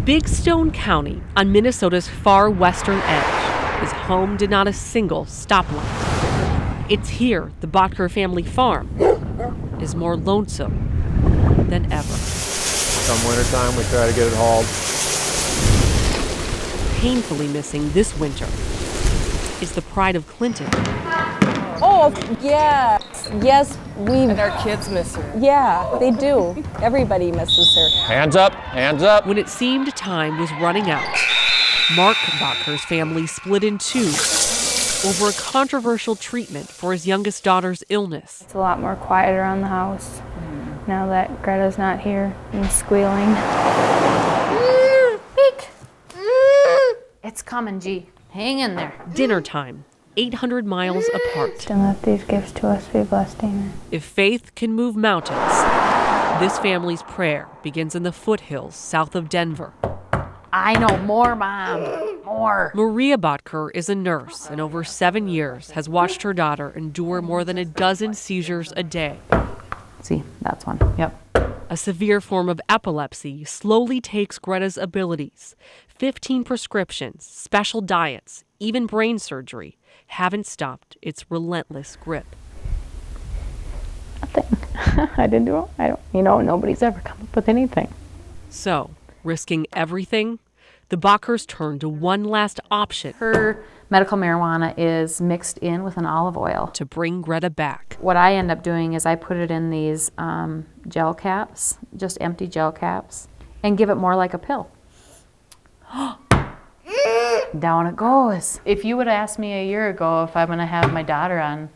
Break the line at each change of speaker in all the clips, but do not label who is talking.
Big Stone County, on Minnesota's far western edge, is home to not a single stoplight. It's here the Botker family farm is more lonesome than ever.
Come wintertime, we try to get it hauled.
Painfully missing this winter is the pride of Clinton.
Oh, yeah. Yes,
And our kids miss her.
Yeah, they do. Everybody misses her.
Hands up, hands up.
When it seemed time was running out, Mark Botker's family split in two over a controversial treatment for his youngest daughter's illness.
It's a lot more quiet around the house now that Greta's not here and squealing.
It's coming, G. Hang in there.
Dinner time, 800 miles apart.
And let these gifts to us be blessed, amen.
If faith can move mountains, this family's prayer begins in the foothills south of Denver.
I know more, Mom. More.
Maria Botker is a nurse and over 7 years has watched her daughter endure more than a dozen seizures a day.
See, that's one. Yep.
A severe form of epilepsy slowly takes Greta's abilities. 15 prescriptions, special diets, even brain surgery haven't stopped its relentless grip.
Nothing. I didn't do it. Nobody's ever come up with anything.
So, risking everything, the Botkers turn to one last option.
Her medical marijuana is mixed in with an olive oil.
To bring Greta back.
What I end up doing is I put it in these gel caps, just empty gel caps, and give it more like a pill. Down it goes. If you would have asked me a year ago if I'm going to have my daughter on,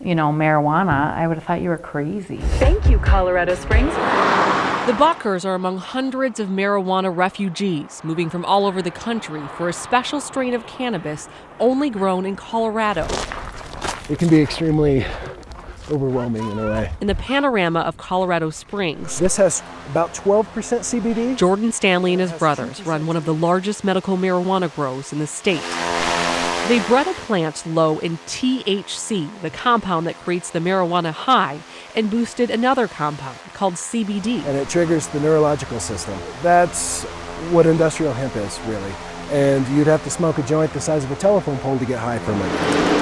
marijuana, I would have thought you were crazy.
Thank you, Colorado Springs.
The Botkers are among hundreds of marijuana refugees moving from all over the country for a special strain of cannabis only grown in Colorado.
It can be extremely overwhelming in a way.
In the panorama of Colorado Springs,
This has about 12% CBD.
Jordan Stanley and his brothers run one of the largest medical marijuana grows in the state. They bred a plant low in THC, the compound that creates the marijuana high, and boosted another compound called CBD.
And it triggers the neurological system. That's what industrial hemp is, really. And you'd have to smoke a joint the size of a telephone pole to get high from it.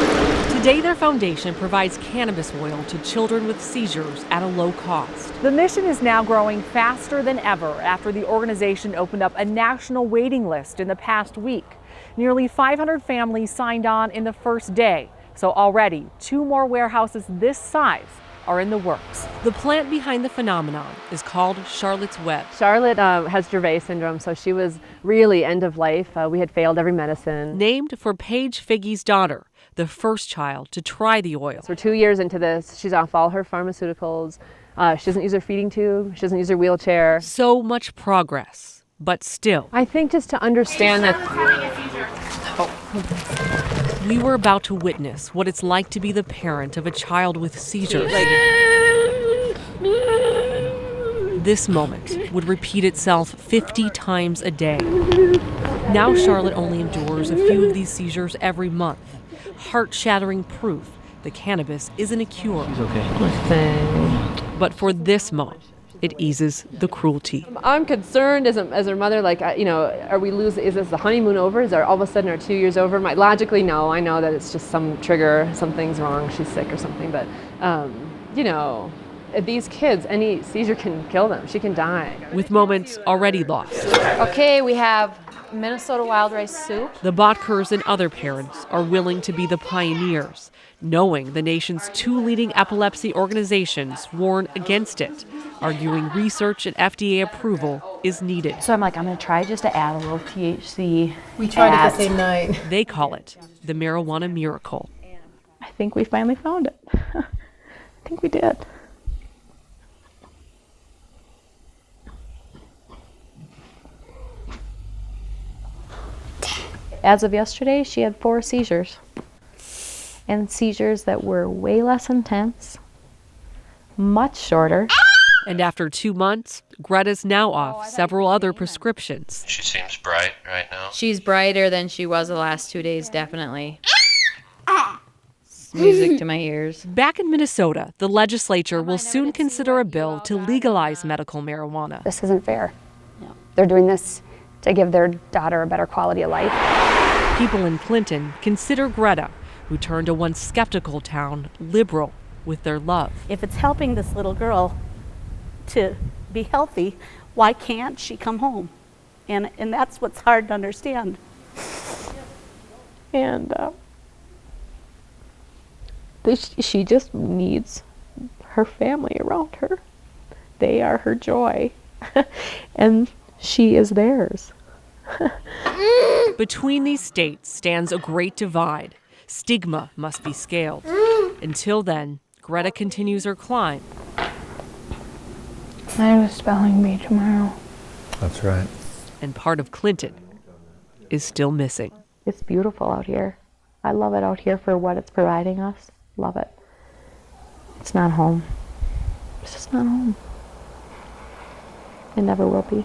Today, their foundation provides cannabis oil to children with seizures at a low cost.
The mission is now growing faster than ever after the organization opened up a national waiting list in the past week. Nearly 500 families signed on in the first day. So already, 2 more warehouses this size are in the works. The plant behind the phenomenon is called Charlotte's Web.
Charlotte has Dravet syndrome, so she was really end of life. We had failed every medicine.
Named for Paige Figge's daughter, the first child to try the oil.
So we're 2 years into this. She's off all her pharmaceuticals. She doesn't use her feeding tube. She doesn't use her wheelchair.
So much progress, but still.
I think just to understand that
We were about to witness what it's like to be the parent of a child with seizures. This moment would repeat itself 50 times a day. Now Charlotte only endures a few of these seizures every month. Heart-shattering proof the cannabis isn't a cure.
She's okay.
But for this mom, it eases the cruelty.
I'm concerned as her mother, are we losing, is this the honeymoon over? Is there all of a sudden our 2 years over? Logically, no, I know that it's just some trigger, something's wrong, she's sick or something, but, these kids, any seizure can kill them, she can die.
With moments already lost.
Okay, we have Minnesota wild rice soup.
The Botkers and other parents are willing to be the pioneers, knowing the nation's 2 leading epilepsy organizations warn against it, arguing research and FDA approval is needed.
So I'm going to try just to add a little THC.
We tried it the same night.
They call it the marijuana miracle.
I think we finally found it. I think we did. As of yesterday, she had 4 seizures. And seizures that were way less intense, much shorter.
And after 2 months, Greta's now off several other prescriptions.
She seems bright right now.
She's brighter than she was the last 2 days, definitely. Music to my ears.
Back in Minnesota, the legislature will soon consider a bill to legalize medical marijuana.
This isn't fair. They're doing this
to give their daughter a better quality of life.
People in Clinton consider Greta, who turned a once skeptical town liberal with their love.
If it's helping this little girl to be healthy, why can't she come home? And that's what's hard to understand.
And she just needs her family around her. They are her joy, and she is theirs.
Between these states stands a great divide. Stigma must be scaled. Until then, Greta continues her climb.
I have a spelling bee tomorrow.
That's right.
And part of Clinton is still missing.
It's beautiful out here. I love it out here for what it's providing us. Love it. It's not home. It's just not home. It never will be.